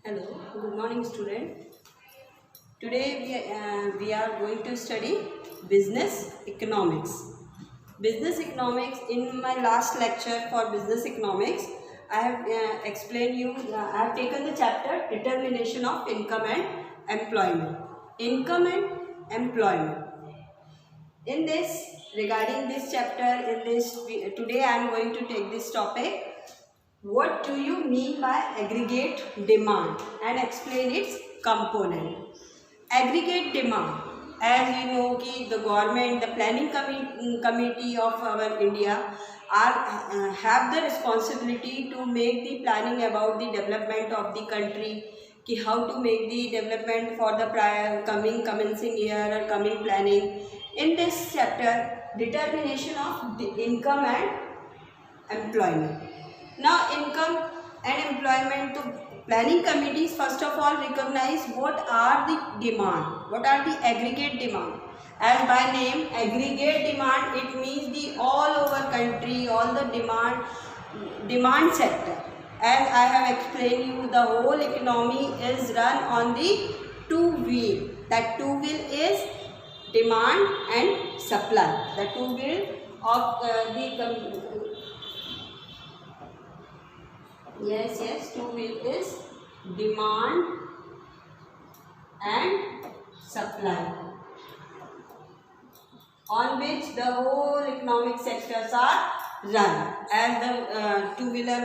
Hello, good morning student. Today we are going to study business economics. Business economics, in my last lecture for business economics, I have explained you, I have taken the chapter determination of income and employment. Income and employment. In this, regarding this chapter, today I am going to take this topic. What do you mean by aggregate demand and explain its component? Aggregate demand, as you know, कि the government, the planning committee of our India have the responsibility to make the planning about the development of the country, कि how to make the development for the commencing year or coming planning. In this chapter, determination of the income and employment. Now, income and employment, to planning committees first of all recognize what are the demand, what are the aggregate demand. As by name, aggregate demand, it means the all over country, all the demand sector. As I have explained you, the whole economy is run on the two wheel. That two wheel is demand and supply. The two wheel of two wheel is demand and supply, on which the whole economic sectors are run. As the two-wheeler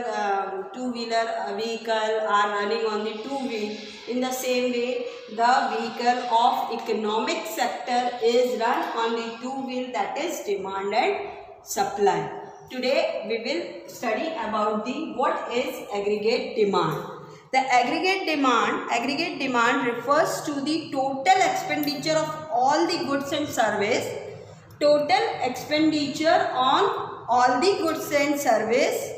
vehicle are running on the two wheel, in the same way the vehicle of economic sector is run on the two wheel, that is demand and supply. Today we will study about what is aggregate demand. The aggregate demand refers to the total expenditure of all the goods and service. Total expenditure on all the goods and service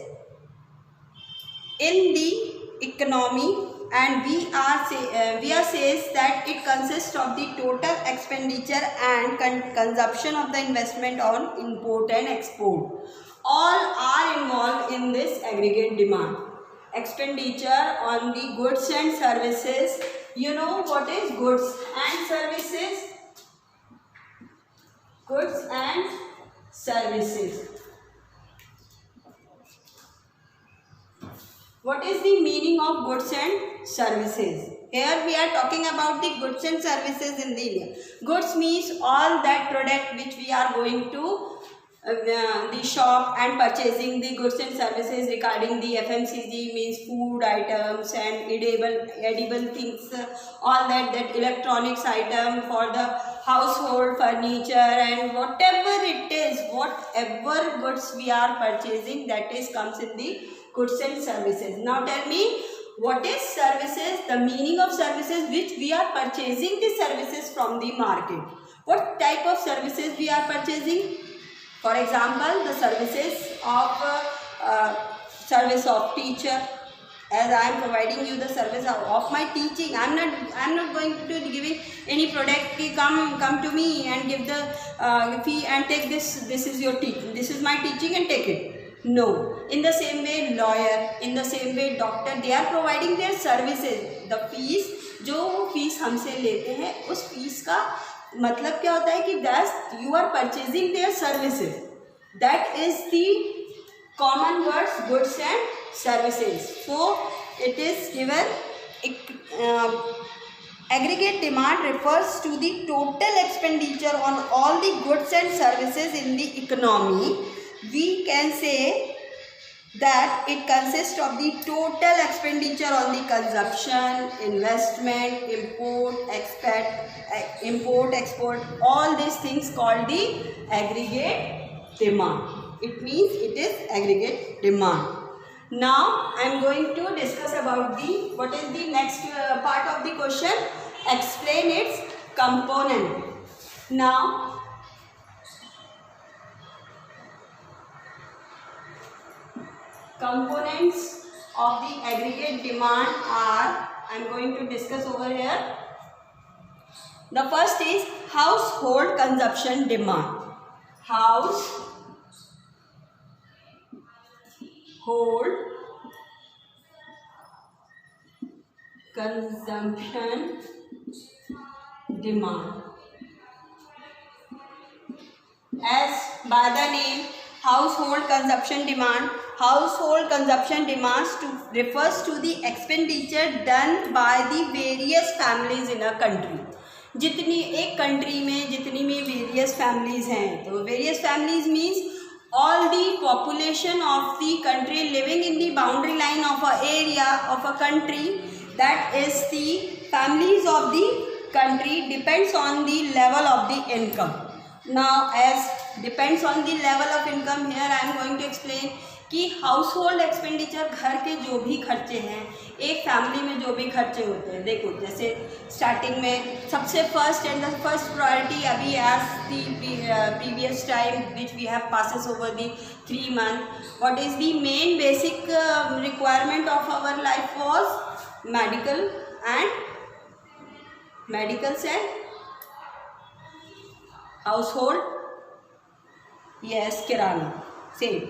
in the economy, and we are says that it consists of the total expenditure and consumption of the investment on import and export. All are involved in this aggregate demand. Expenditure on the goods and services. You know what is goods and services? Goods and services. What is the meaning of goods and services? Here we are talking about the goods and services in the India. Goods means all that product which we are going to the shop and purchasing the goods and services regarding the FMCG, means food items and edible things, all that electronics item for the household furniture and whatever it is, whatever goods we are purchasing, that is comes in the goods and services. Now tell me, what is services? The meaning of services, which we are purchasing the services from the market. What type of services we are purchasing? For example, the services of teacher. As I am providing you the service of my teaching, I am not going to giving any product. Come to me and give the fee and take this. This is your teaching. This is my teaching and take it. No. In the same way, lawyer, in the same way, doctor, they are providing their services. The fees, जो वो fees हमसे लेते हैं, उस fees का मतलब क्या होता है कि that you are purchasing their services. That is the common words, goods and services. So it is given aggregate demand refers to the total expenditure on all the goods and services in the economy. We can say that it consists of the total expenditure on the consumption, investment, import, export, all these things called the aggregate demand. It means it is aggregate demand. Now I am going to discuss about what is the next part of the question. Explain its component. Now components of the aggregate demand are, I am going to discuss over here. The first is household consumption demand. Household consumption demand. As by the name, household consumption demand. Household consumption demands refers to the expenditure done by the various families in a country. जितनी एक country में जितनी में various families हैं, तो various families means all the population of the country living in the boundary line of a area of a country, that is the families of the country, depends on the level of the income. Now as depends on the level of income, here I am going to explain कि household expenditure, घर के जो भी खर्चे हैं, एक family में जो भी खर्चे होते हैं, देखो जैसे स्टार्टिंग में सबसे first and the first priority अभी as the previous time which we have passes over the 3 months, what is the main basic requirement of our life was medicals and household, yes, kirana, same,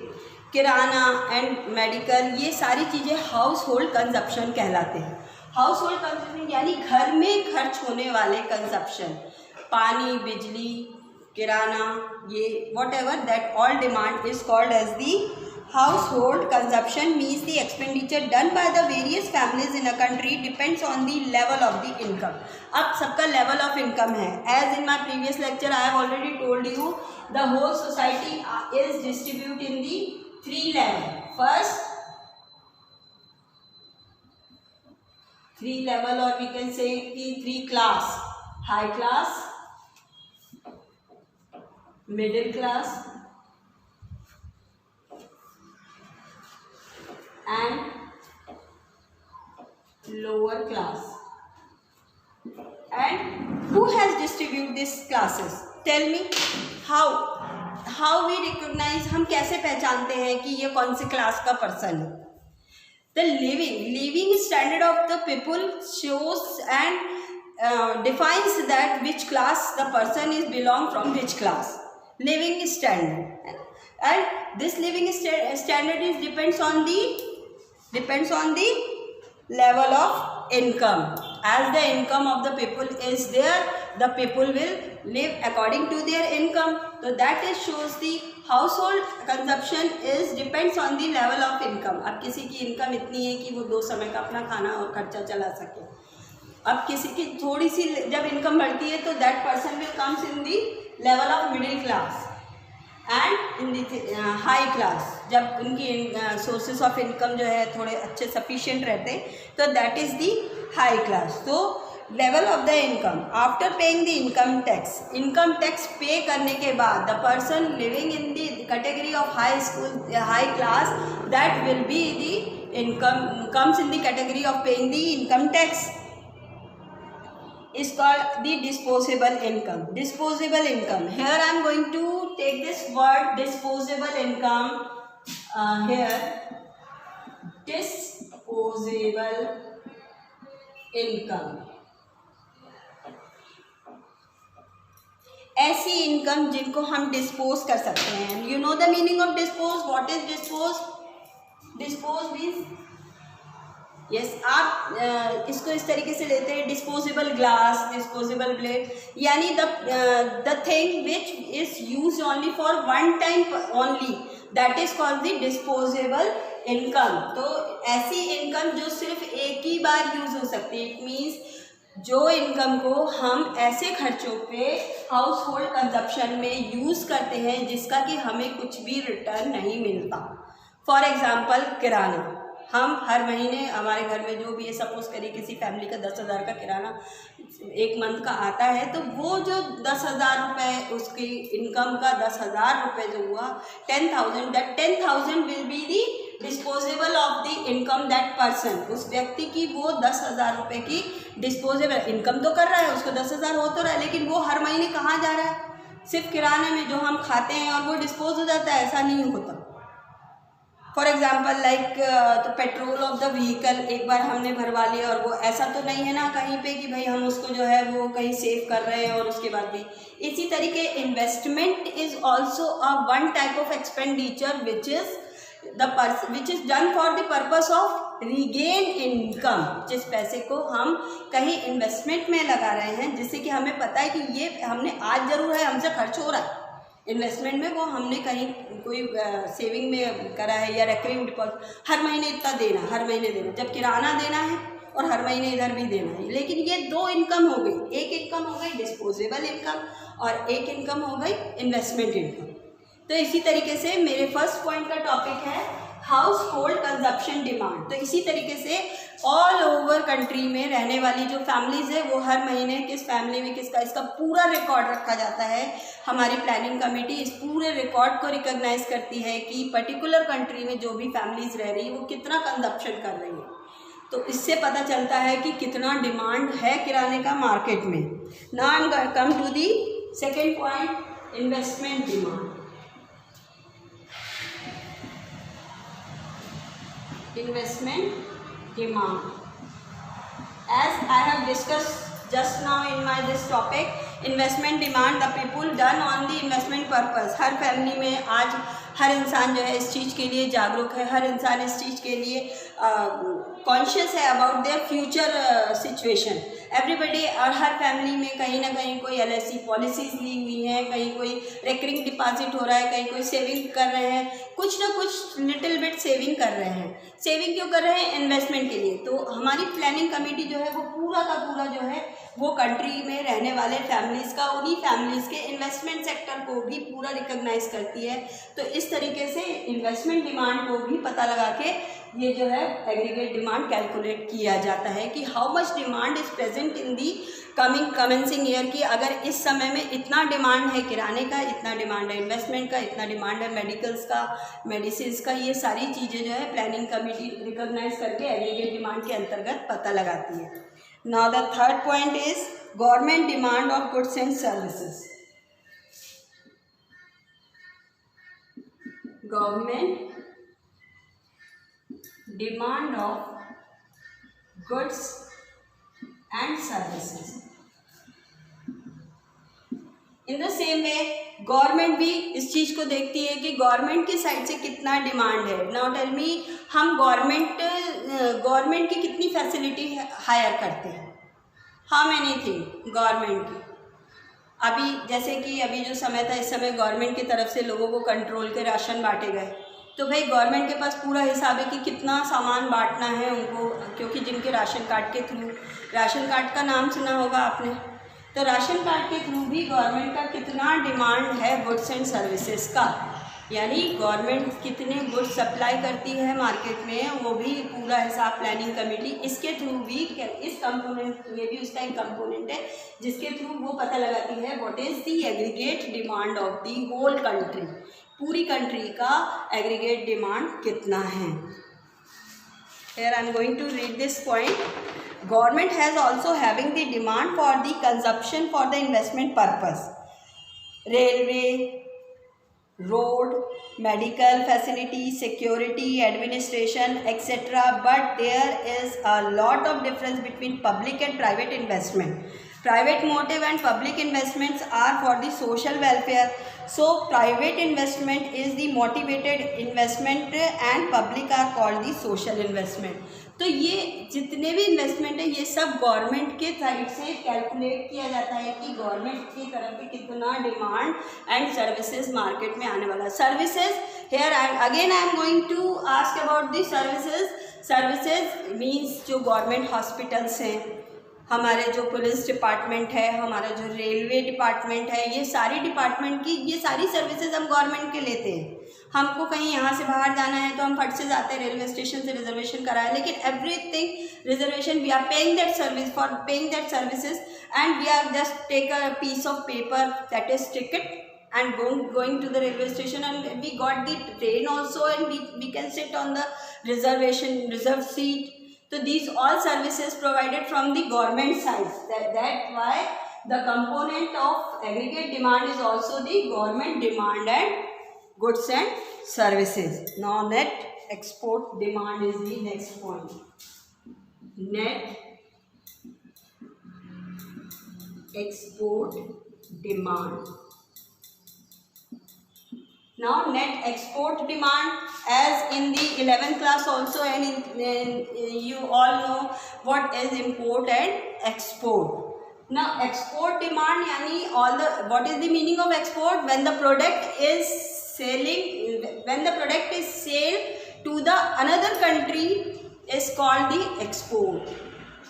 kirana and medical, ये सारी चीज़ें house hold consumption कहलाते हैं. House hold consumption यानी घर में खर्च होने वाले कंजप्शन, पानी, बिजली, किराना, ये whatever that all demand is called as the household consumption. Means the expenditure done by the various families in a country depends on the level of the income. अब सबका level of income है. As in my previous lecture I have already told you the whole society is distribute in the 3 level. First 3 level, or we can say 3 class: high class, middle class and lower class. And who has distributed these classes? Tell me how we recognize, हम कैसे पहचानते हैं कि ये कौन सी class का person है. The living standard of the people shows and defines that which class the person is belong from which class. Living standard, and this living standard is depends on the level of income. As the income of the people is there, the people will live according to their income. So that is shows the household consumption is depends on the level of income. अब किसी की income इतनी है कि वो 2 समय का अपना खाना और खर्चा चला सके. अब किसी की थोड़ी सी जब इनकम बढ़ती है तो that person will comes in the level of middle class and in the high class. जब उनकी सोर्सेस ऑफ इनकम जो है थोड़े अच्छे सफिशिएंट रहते हैं तो that is the high class. तो level of the income after paying the income tax pay करने के बाद the person living in the category of high class, that will be the income comes in the category of paying the income tax, is called the disposable income. Disposable income, here I am going to take this word disposable income. Here disposable income, ऐसी income जिनको हम dispose कर सकते हैं. You know the meaning of dispose. What is dispose? Dispose means, yes, आप इसको इस तरीके से लेते हैं, डिस्पोजेबल ग्लास, डिस्पोजेबल प्लेट, यानी the thing which is use only for one time only, that is called the disposable income. तो ऐसी इनकम जो सिर्फ एक ही बार यूज हो सकती है. इट मीन्स जो इनकम को हम ऐसे खर्चों पे हाउस होल्ड कंजप्शन में यूज़ करते हैं जिसका कि हमें कुछ भी रिटर्न नहीं मिलता. फॉर एग्ज़ाम्पल किराना. हम हर महीने हमारे घर में जो भी है, सपोज करिए किसी फैमिली का 10,000 का किराना एक मंथ का आता है, तो वो जो 10,000 रुपये उसकी इनकम का 10,000 रुपये जो हुआ 10,000, that 10,000 will be the disposable of the income that person. उस व्यक्ति की वो 10,000 रुपये की डिस्पोजेबल इनकम तो कर रहा है, उसको 10,000 हो तो रहा है, लेकिन वो हर महीने कहाँ जा रहा है? सिर्फ किराने में जो हम खाते हैं और वो डिस्पोज हो जाता है, ऐसा नहीं होता. फॉर एग्जाम्पल लाइक तो पेट्रोल ऑफ द व्हीकल एक बार हमने भरवा लिया और वो ऐसा तो नहीं है ना कहीं पे कि भाई हम उसको जो है वो कहीं सेव कर रहे हैं और उसके बाद भी. इसी तरीके investment is also a one type of expenditure which is which is done for the purpose of regain income, जिस पैसे को हम कहीं इन्वेस्टमेंट में लगा रहे हैं जिससे कि हमें पता है कि ये हमने आज ज़रूर है हमसे खर्च हो रहा है इन्वेस्टमेंट में, वो हमने कहीं कोई सेविंग में करा है या रिकरिंग डिपॉजिट, हर महीने इतना देना, हर महीने देना, जब किराना देना है और हर महीने इधर भी देना है। लेकिन ये दो इनकम हो गई, एक इनकम हो गई डिस्पोजेबल इनकम और एक इनकम हो गई इन्वेस्टमेंट इनकम। तो इसी तरीके से मेरे फर्स्ट पॉइंट का टॉपिक है हाउस होल्ड कंजप्शन डिमांड। तो इसी तरीके से ऑल ओवर कंट्री में रहने वाली जो फैमिलीज़ है वो हर महीने किस फैमिली में किसका, इसका पूरा रिकॉर्ड रखा जाता है। हमारी प्लानिंग कमेटी इस पूरे रिकॉर्ड को रिकॉग्नाइज करती है कि पर्टिकुलर कंट्री में जो भी फैमिलीज़ रह रही है वो कितना कंजप्शन कर रही है। तो इससे पता चलता है कि कितना डिमांड है किराने का मार्केट में। Now I am come to the second point, investment demand. Investment demand. As I have discussed just now in my this topic, investment demand, the people done on the investment purpose. Her family में आज हर इंसान जो है इस चीज़ के लिए जागरूक है, हर इंसान इस चीज़ के लिए कॉन्शियस है about their future situation. Everybody, और हर फैमिली में कहीं ना कहीं कोई LIC पॉलिसीज़ ली हुई हैं, कहीं कोई रिकरिंग डिपॉजिट हो रहा है, कहीं कोई सेविंग कर रहे हैं, कुछ ना कुछ लिटिल बिट सेविंग कर रहे हैं। सेविंग क्यों कर रहे हैं? इन्वेस्टमेंट के लिए। तो हमारी प्लानिंग कमेटी जो है वो पूरा का पूरा जो है वो कंट्री में रहने वाले फैमिलीज़ का, उन्हीं फैमिलीज़ के इन्वेस्टमेंट सेक्टर को भी पूरा रिकॉग्नाइज करती है। तो इस तरीके से इन्वेस्टमेंट डिमांड को भी पता लगा के ये जो है एग्रीगेट डिमांड कैलकुलेट किया जाता है कि how much demand is present in the commencing year, की अगर इस समय में इतना डिमांड है किराने का, इतना डिमांड है इन्वेस्टमेंट का, इतना डिमांड है मेडिकल्स का, मेडिसिन का, ये सारी चीज़ें जो है प्लानिंग कमेटी रिकॉग्नाइज करके एग्रीगेट डिमांड के अंतर्गत पता लगाती है। Now the third point is government demand of goods and services. Government demand of goods and services. In the same way government भी इस चीज़ को देखती है कि गवर्नमेंट की साइड से कितना डिमांड है। नाउ टेल मी, हम गवर्नमेंट की कितनी फैसिलिटी हायर करते हैं? हाउ मेनी थिंग गवर्नमेंट की? अभी जैसे कि अभी जो समय था, इस समय गवर्नमेंट की तरफ से लोगों को कंट्रोल के राशन बांटे गए, तो भाई गवर्नमेंट के पास पूरा हिसाब है कि कितना सामान बांटना है उनको, क्योंकि जिनके राशन कार्ड के थ्रू, राशन कार्ड का नाम सुना होगा आपने, तो राशन कार्ड के थ्रू भी गवर्नमेंट का कितना डिमांड है गुड्स एंड सर्विसेज का, यानी गवर्नमेंट कितने गुड्स सप्लाई करती है मार्केट में, वो भी पूरा हिसाब प्लानिंग कमेटी इसके थ्रू भी, इस कंपोनेंट में भी उसका एक कंपोनेंट है जिसके थ्रू वो पता लगाती है what is the aggregate demand of the whole country, पूरी कंट्री का एग्रीगेट डिमांड कितना है। Here I am going to read this point. Government has also having the demand for the consumption for the investment purpose. Railway, road, medical facility, security, administration, etc. But there is a lot of difference between public and private investment. Private motive and public investments are for the social welfare. So private investment is the motivated investment and public are called the social investment. तो ये जितने भी investment है ये सब government के side से calculate किया जाता है कि गवर्नमेंट की तरफ से कितना डिमांड एंड सर्विसेज मार्केट में आने वाला है। Services, here again I am going to ask about the services. Services means जो गवर्नमेंट हॉस्पिटल्स हैं, हमारे जो पुलिस डिपार्टमेंट है, हमारा जो रेलवे डिपार्टमेंट है, ये सारी डिपार्टमेंट की ये सारी सर्विसेज हम गवर्नमेंट के लेते हैं। हमको कहीं यहाँ से बाहर जाना है तो हम फट से जाते हैं रेलवे स्टेशन से रिजर्वेशन कराए, लेकिन everything reservation we are paying that service for paying that services and we are just take a piece of paper that is ticket and going to the railway station and we got the train also and we can sit on the reserved seat. So these all services provided from the government side. That's why the component of aggregate demand is also the government demand and goods and services. Now net export demand is the next point. Net export demand. Now net export demand as in the 11th class also, and you all know what is import and export. Now export demand yani all the, what is the meaning of export? When the product is selling, when the product is sold to the another country is called the export.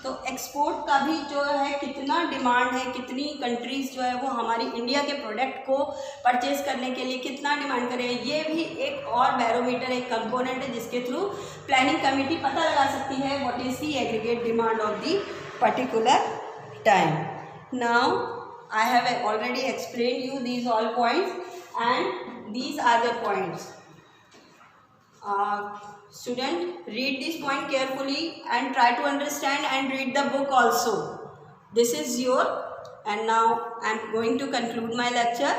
तो export का भी जो है कितना demand है, कितनी countries जो है वो हमारी इंडिया के प्रोडक्ट को परचेज करने के लिए कितना डिमांड कर रहे हैं, ये भी एक और बैरोमीटर, एक कंपोनेंट है जिसके थ्रू प्लानिंग कमेटी पता लगा सकती है what is the aggregate demand of the particular time. Now I have already explain you these all points and these are the points. Student, read this point carefully and try to understand and read the book also. This is your, and now I am going to conclude my lecture.